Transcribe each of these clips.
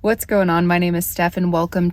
What's going on? My name is Steph and welcome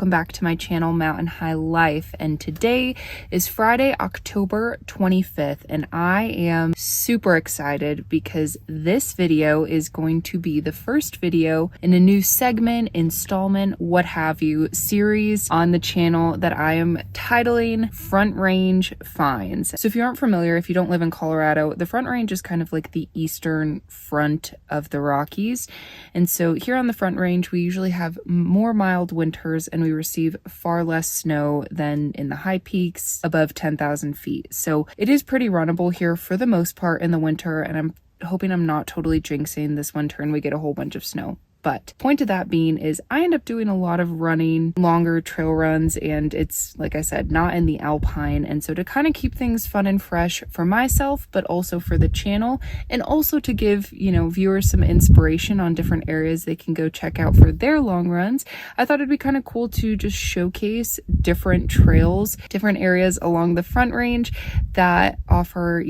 back to my channel, Mountain High Life. And today is Friday, October 25th, and I am super excited because this video is going to be the first video in a new segment, installment, what have you, series on the channel that I am titling Front Range Finds. So if you aren't familiar, if you don't live in Colorado, the Front Range is kind of like the eastern front of the Rockies. And so here on the Front Range, we usually have more mild winters and we receive far less snow than in the high peaks above 10,000 feet. So it is pretty runnable here for the most part in the winter, and I'm hoping I'm not totally jinxing this winter and we get a whole bunch of snow. But point of that being is I end up doing a lot of running, longer trail runs, and it's, like I said, not in the Alpine. And so to kind of keep things fun and fresh for myself, but also for the channel, and also to give, viewers some inspiration on different areas they can go check out for their long runs, I thought it'd be kind of cool to just showcase different trails, different areas along the Front Range that offer,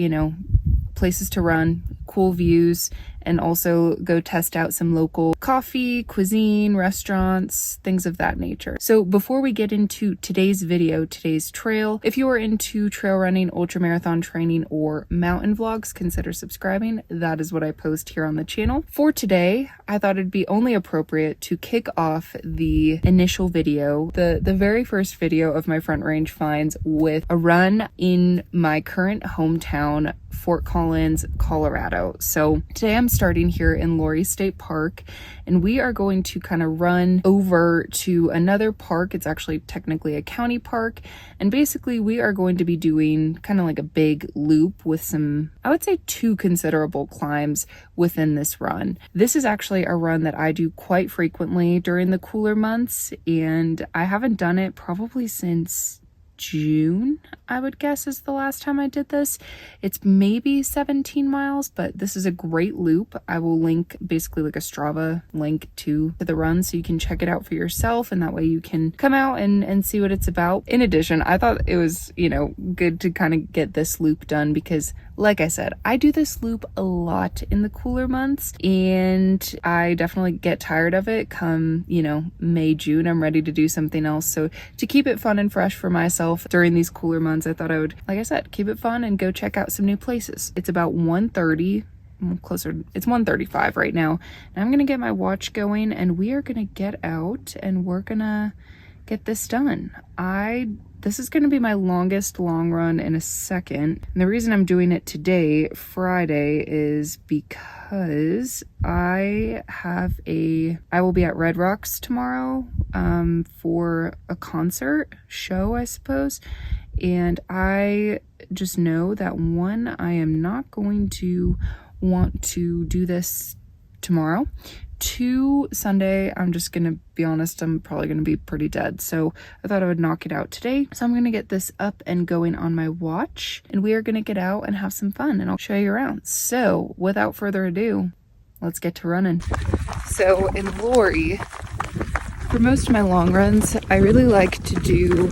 places to run, cool views, and also go test out some local coffee, cuisine, restaurants, things of that nature. So before we get into today's video, today's trail, if you are into trail running, ultramarathon training, or mountain vlogs, consider subscribing. That is what I post here on the channel. For today, I thought it'd be only appropriate to kick off the initial video, the very first video of my Front Range finds, with a run in my current hometown, Fort Collins, Colorado. So today I'm starting here in Laurie State Park, and we are going to kind of run over to another park. It's actually technically a county park, and basically we are going to be doing kind of like a big loop with some, I would say, 2 considerable climbs within this run. This is actually a run that I do quite frequently during the cooler months, and I haven't done it probably since June, I would guess, is the last time I did this. It's maybe 17 miles, but this is a great loop. I will link basically like a Strava link to the run so you can check it out for yourself, and that way you can come out and see what it's about. In addition, I thought it was, good to kind of get this loop done because, like I said, I do this loop a lot in the cooler months, and I definitely get tired of it come, May, June. I'm ready to do something else. So to keep it fun and fresh for myself during these cooler months, I thought I would, like I said, keep it fun and go check out some new places. It's about 1:30, closer, it's 1:35 right now, and I'm gonna get my watch going and we are gonna get out and we're gonna get this done. This is going to be my longest long run in a second. And the reason I'm doing it today, Friday, is because I will be at Red Rocks tomorrow for a concert show, I suppose. And I just know that one, I am not going to want to do this tomorrow. 2, Sunday, I'm just gonna be honest, I'm probably gonna be pretty dead. So I thought I would knock it out today. So I'm gonna get this up and going on my watch, and we are gonna get out and have some fun, and I'll show you around. So without further ado, let's get to running. So in Laurie, for most of my long runs, I really like to do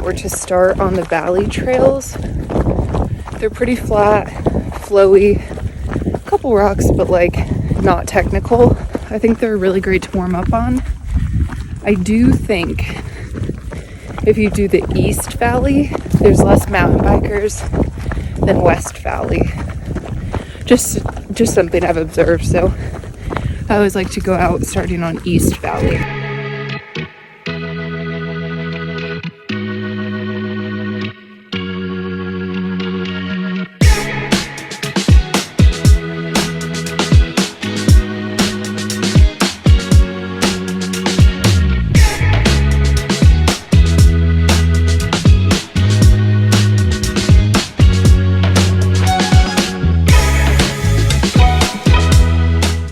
or to start on the valley trails. They're pretty flat, flowy, a couple rocks, but not technical. I think they're really great to warm up on. I do think if you do the East Valley, there's less mountain bikers than West Valley. Just something I've observed. So I always like to go out starting on East Valley.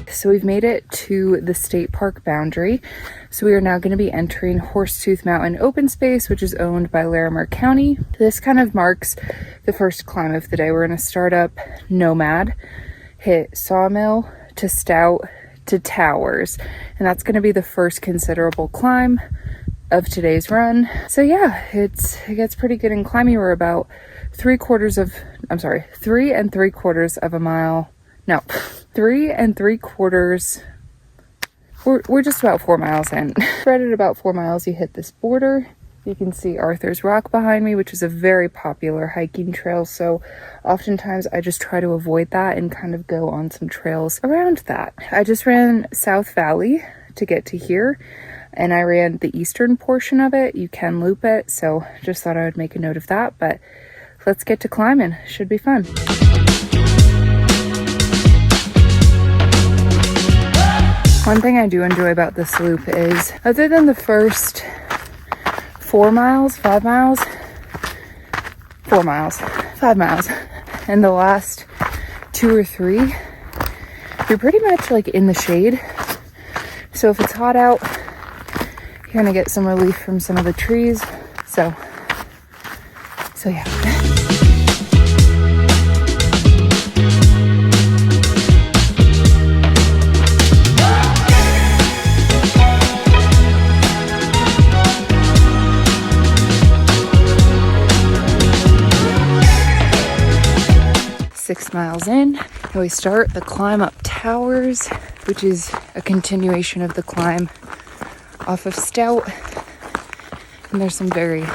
So we've made it to the state park boundary. So we are now going to be entering Horsetooth Mountain Open Space, which is owned by Larimer County. This kind of marks the first climb of the day. We're going to start up Nomad, hit Sawmill to Stout to Towers, and that's going to be the first considerable climb of today's run. So yeah, it gets pretty good in climbing. We're about 3/4 of a mile. No, 3 3/4 we're just about 4 miles in. Right at about 4 miles, you hit this border. You can see Arthur's Rock behind me, which is a very popular hiking trail. So oftentimes I just try to avoid that and kind of go on some trails around that. I just ran South Valley to get to here, and I ran the eastern portion of it. You can loop it, so just thought I would make a note of that. But let's get to climbing. Should be fun. One thing I do enjoy about this loop is, other than the first 5 miles, and the last 2 or 3, you're pretty much like in the shade. So if it's hot out, you're gonna get some relief from some of the trees. So yeah. 6 miles in, and we start the climb up Towers, which is a continuation of the climb off of Stout. And there's some very,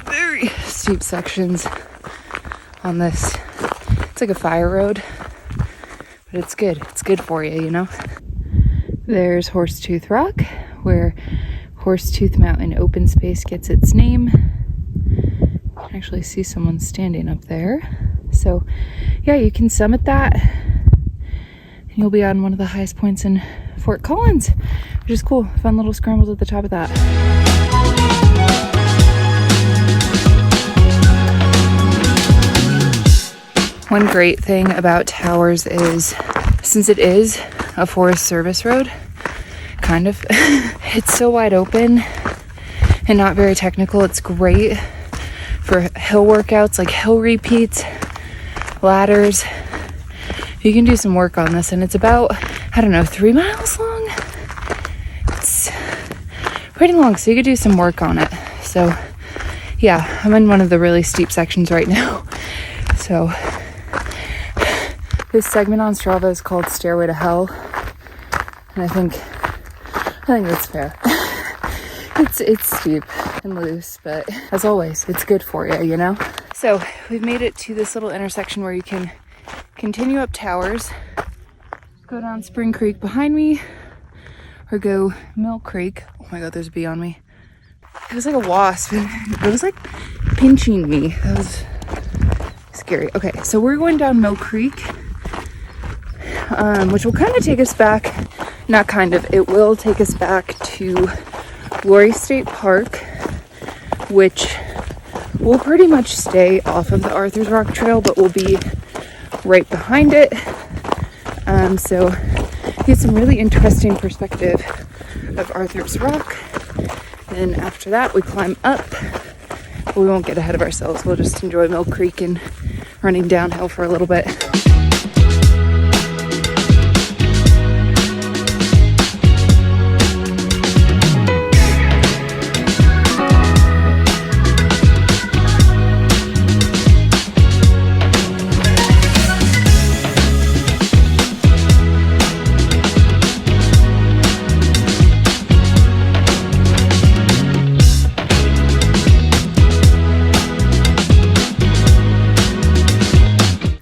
very steep sections on this. It's like a fire road, but it's good. It's good for you, you know? There's Horsetooth Rock, where Horsetooth Mountain open space gets its name. You can actually see someone standing up there. So yeah, you can summit that and you'll be on one of the highest points in Fort Collins, which is cool. Fun little scrambles at the top of that. One great thing about Towers is, since it is a Forest Service road, kind of, it's so wide open and not very technical. It's great for hill workouts, like hill repeats, ladders. You can do some work on this, and it's about, I don't know, 3 miles long. It's pretty long, so you could do some work on it. So yeah, I'm in one of the really steep sections right now. So this segment on Strava is called Stairway to Hell, and I think that's fair. It's steep and loose, but as always, it's good for you, you know? So we've made it to this little intersection where you can continue up Towers, go down Spring Creek behind me, or go Mill Creek. Oh my God, there's a bee on me. It was like a wasp. It was like pinching me. That was scary. Okay, so we're going down Mill Creek, which will kind of take us back, not kind of, it will take us back to Lori State Park, which will pretty much stay off of the Arthur's Rock Trail, but will be right behind it. So you get some really interesting perspective of Arthur's Rock. Then after that, we climb up. But we won't get ahead of ourselves. We'll just enjoy Mill Creek and running downhill for a little bit.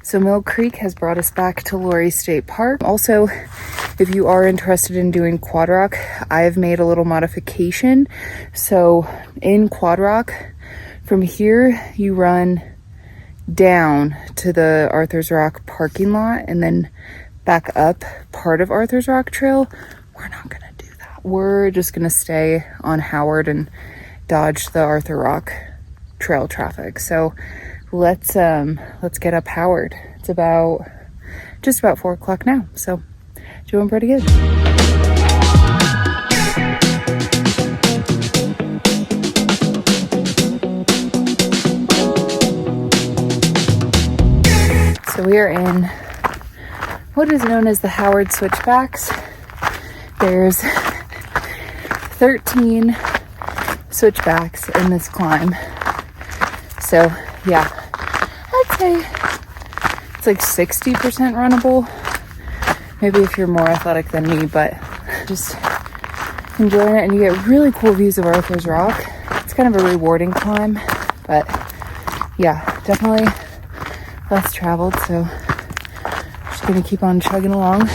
So Mill Creek has brought us back to Lori State Park. Also, if you are interested in doing quad rock, I've made a little modification. So in quad rock, from here, you run down to the Arthur's Rock parking lot and then back up part of Arthur's Rock Trail. We're not gonna do that. We're just gonna stay on Howard and dodge the Arthur Rock Trail traffic. So let's get up Howard. It's just about 4 o'clock now, so doing pretty good. So we are in what is known as the Howard Switchbacks. There's 13 switchbacks in this climb. So yeah, I'd say it's like 60% runnable. Maybe if you're more athletic than me, but just enjoying it, and you get really cool views of Arthur's Rock. It's kind of a rewarding climb, but yeah, definitely less traveled, so just gonna keep on chugging along.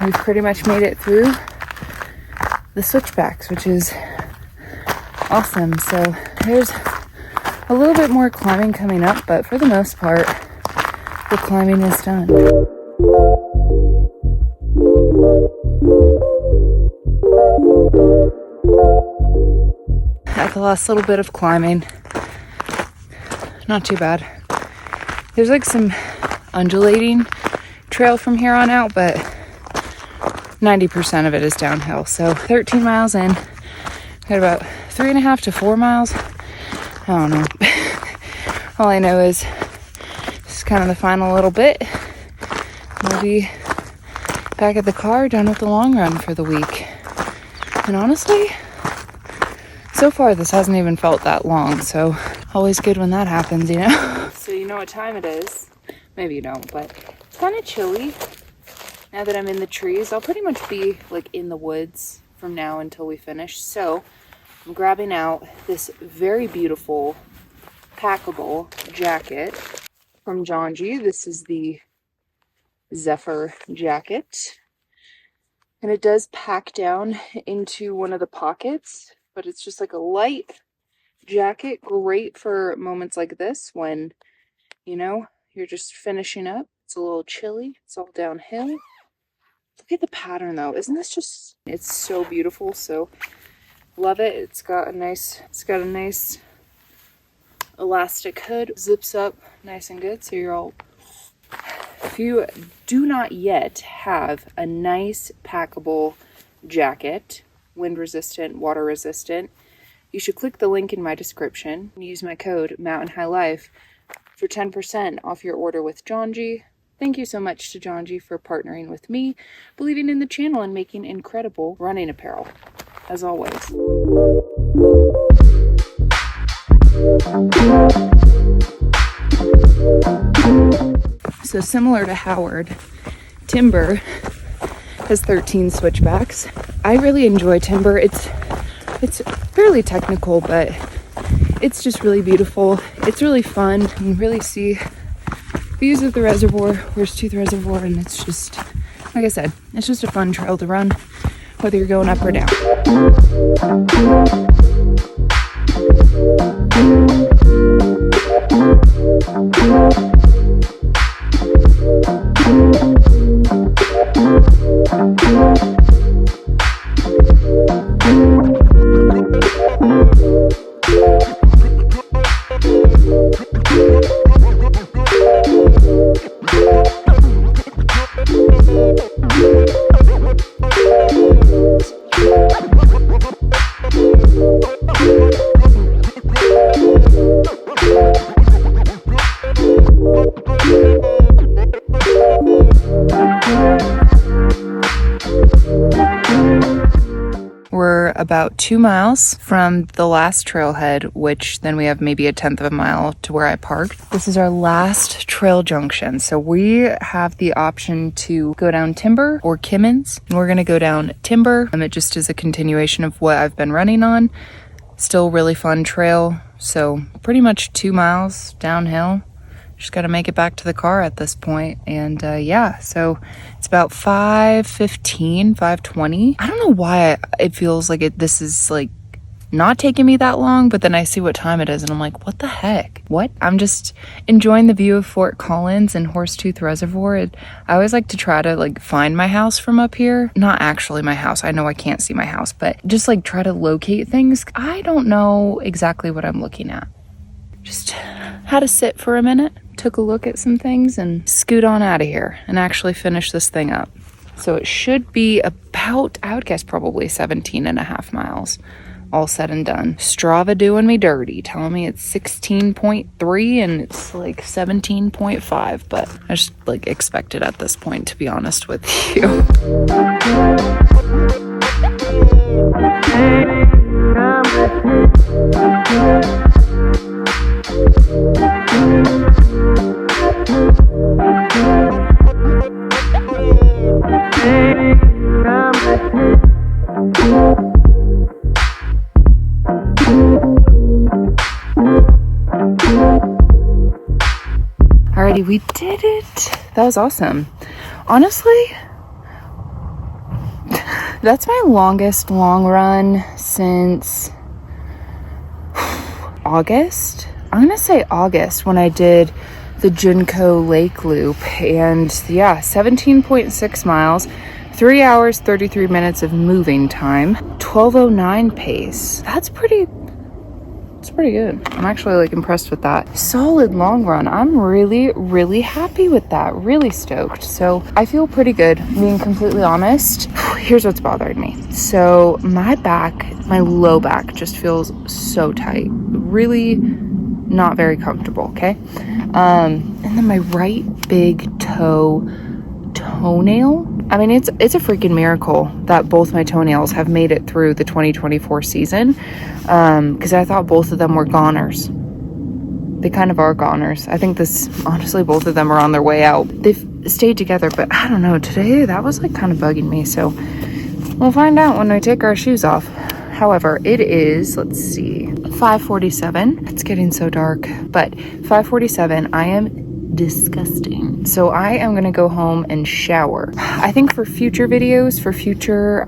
We've pretty much made it through the switchbacks, which is awesome. So there's a little bit more climbing coming up, but for the most part, the climbing is done. At the last little bit of climbing, not too bad. There's like some undulating trail from here on out, but 90% of it is downhill. So 13 miles in, got about 3.5 to 4 miles. I don't know. All I know is this is kind of the final little bit. We'll be back at the car, done with the long run for the week. And honestly, so far this hasn't even felt that long, so always good when that happens, you know? So you know what time it is. Maybe you don't, but it's kind of chilly. Now that I'm in the trees, I'll pretty much be like in the woods from now until we finish. So I'm grabbing out this very beautiful packable jacket from John G. This is the Zephyr jacket. And it does pack down into one of the pockets, but it's just like a light jacket, great for moments like this when, you know, you're just finishing up. It's a little chilly. It's all downhill. Look at the pattern though. Isn't this just, it's so beautiful. So love it. It's got a nice elastic hood, zips up nice and good. So you're all, if you do not yet have a nice packable jacket, wind resistant, water resistant, you should click the link in my description and use my code MountainHighLife for 10% off your order with John G. Thank you so much to John G for partnering with me, believing in the channel, and making incredible running apparel, as always. So similar to Howard, Timber has 13 switchbacks. I really enjoy Timber. It's fairly technical, but it's just really beautiful. It's really fun. You can really see views of the reservoir, Horsetooth Reservoir, and it's just, like I said, it's just a fun trail to run, whether you're going up or down. We're about 2 miles from the last trailhead, which then we have maybe a 1/10 of a mile to where I parked. This is our last trail junction. So we have the option to go down Timber or Kimmins, and we're gonna go down Timber. It just is a continuation of what I've been running on. Still really fun trail. So pretty much 2 miles downhill. Just got to make it back to the car at this point. And yeah, so it's about 5:15, 5:20. I don't know why it feels like this is like not taking me that long, but then I see what time it is and I'm like, what the heck? What? I'm just enjoying the view of Fort Collins and Horsetooth Reservoir. I always like to try to like find my house from up here. Not actually my house. I know I can't see my house, but just like try to locate things. I don't know exactly what I'm looking at. Just had to sit for a minute, took a look at some things, and scoot on out of here and actually finish this thing up. So it should be about, I would guess probably 17.5 miles, all said and done. Strava doing me dirty, telling me it's 16.3 and it's like 17.5, but I just like expect it at this point, to be honest with you. Alrighty, we did it. That was awesome. Honestly, that's my longest long run since August. I'm gonna say August, when I did the Junco Lake Loop, and yeah, 17.6 miles, 3 hours 33 minutes of moving time, 12:09 pace. That's pretty good. I'm actually like impressed with that. Solid long run. I'm really happy with that. Really stoked. So I feel pretty good, being completely honest. Here's what's bothering me. So my low back just feels so tight. Really not very comfortable, okay? And then my right big toenail. I mean, it's a freaking miracle that both my toenails have made it through the 2024 season, because I thought both of them were goners. They kind of are goners. I think honestly, both of them are on their way out. They've stayed together, but I don't know, today that was like kind of bugging me, so we'll find out when we take our shoes off. However, it is, let's see, 5:47. It's getting so dark, but 5:47, I am disgusting. So I am gonna go home and shower. I think for future videos, for future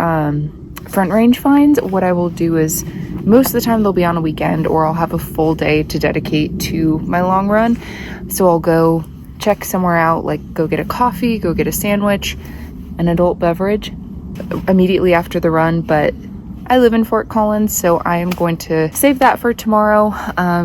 front range finds, what I will do is most of the time they'll be on a weekend, or I'll have a full day to dedicate to my long run. So I'll go check somewhere out, like go get a coffee, go get a sandwich, an adult beverage immediately after the run. But I live in Fort Collins, so I am going to save that for tomorrow,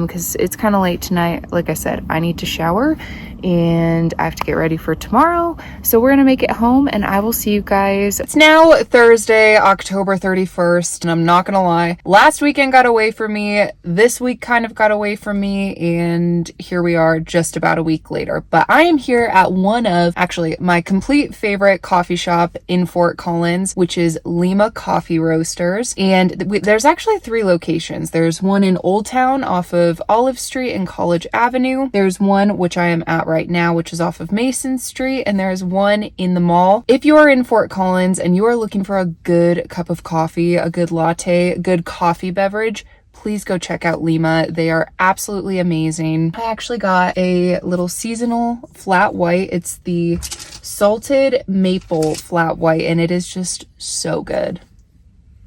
because it's kind of late tonight. Like I said, I need to shower and I have to get ready for tomorrow. So we're gonna make it home, and I will see you guys. It's now Thursday, October 31st, and I'm not gonna lie, last weekend got away from me, this week kind of got away from me, and here we are just about a week later. But I am here at one of, actually, my complete favorite coffee shop in Fort Collins, which is Lima Coffee Roasters. And there's actually 3 locations. There's one in Old Town off of Olive Street and College Avenue. There's one which I am at right now, which is off of Mason Street, and there's one in the mall. If you are in Fort Collins and you are looking for a good cup of coffee, a good latte, a good coffee beverage, please go check out Lima. They are absolutely amazing. I actually got a little seasonal flat white. It's the salted maple flat white, and it is just so good.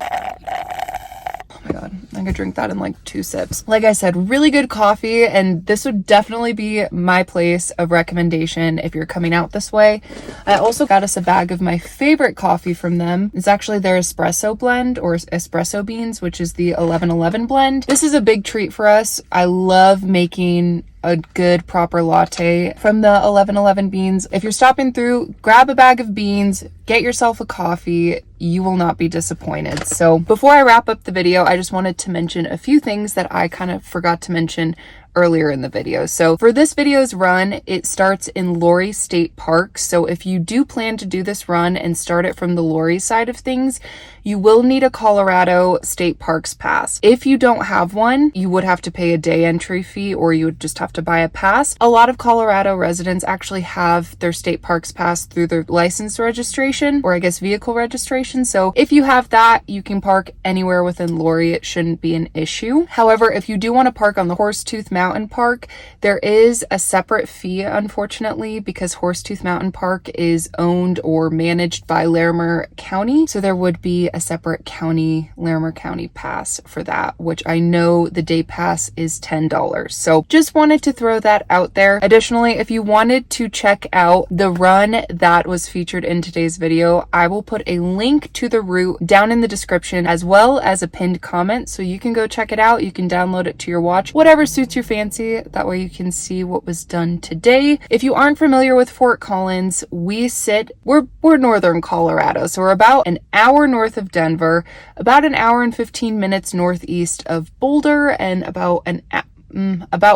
Oh my god, I could drink that in like 2 sips. Like I said, really good coffee, and this would definitely be my place of recommendation if you're coming out this way. I also got us a bag of my favorite coffee from them. It's actually their espresso blend, or espresso beans, which is the 1111 blend. This is a big treat for us. I love making a good proper latte from the 1111 beans. If you're stopping through, grab a bag of beans, get yourself a coffee. You will not be disappointed. So before I wrap up the video, I just wanted to mention a few things that I kind of forgot to mention earlier in the video. So for this video's run, it starts in Lori State Park. So if you do plan to do this run and start it from the Lori side of things, you will need a Colorado State Parks pass. If you don't have one, you would have to pay a day entry fee, or you would just have to buy a pass. A lot of Colorado residents actually have their state parks pass through their license registration, or I guess vehicle registration. So if you have that, you can park anywhere within Lori. It shouldn't be an issue. However, if you do want to park on the Horsetooth Mountain Park, there is a separate fee, unfortunately, because Horsetooth Mountain Park is owned or managed by Larimer County. So there would be a separate Larimer County pass for that, which I know the day pass is $10. So just wanted to throw that out there. Additionally, if you wanted to check out the run that was featured in today's video, I will put a link to the route down in the description, as well as a pinned comment, so you can go check it out. You can download it to your watch, whatever suits your fancy. That way you can see what was done today. If you aren't familiar with Fort Collins, we're northern Colorado, so we're about an hour north of Denver, about an hour and 15 minutes northeast of Boulder, and about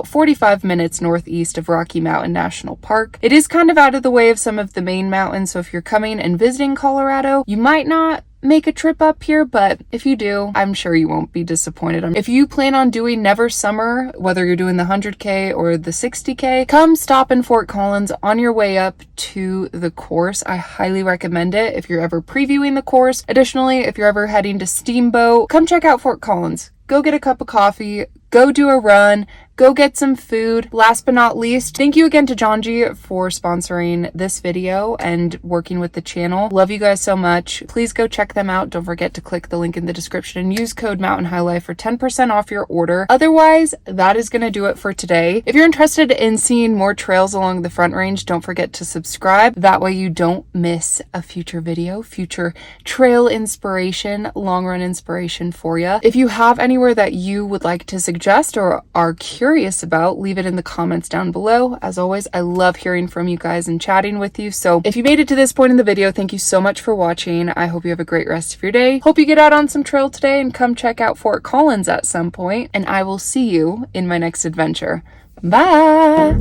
45 minutes northeast of Rocky Mountain National Park. It is kind of out of the way of some of the main mountains, so if you're coming and visiting Colorado, you might not make a trip up here, but if you do, I'm sure you won't be disappointed. If you plan on doing Never Summer, whether you're doing the 100K or the 60K, come stop in Fort Collins on your way up to the course. I highly recommend it if you're ever previewing the course. Additionally, if you're ever heading to Steamboat, come check out Fort Collins. Go get a cup of coffee, go do a run, go get some food. Last but not least, thank you again to Janji for sponsoring this video and working with the channel. Love you guys so much. Please go check them out. Don't forget to click the link in the description and use code Mountain High Life for 10% off your order. Otherwise, that is going to do it for today. If you're interested in seeing more trails along the Front Range, don't forget to subscribe. That way you don't miss a future video, future trail inspiration, long run inspiration for you. If you have anywhere that you would like to suggest or are curious about, leave it in the comments down below. As always, I love hearing from you guys and chatting with you. So if you made it to this point in the video, thank you so much for watching. I hope you have a great rest of your day. Hope you get out on some trail today and come check out Fort Collins at some point. And I will see you in my next adventure. Bye!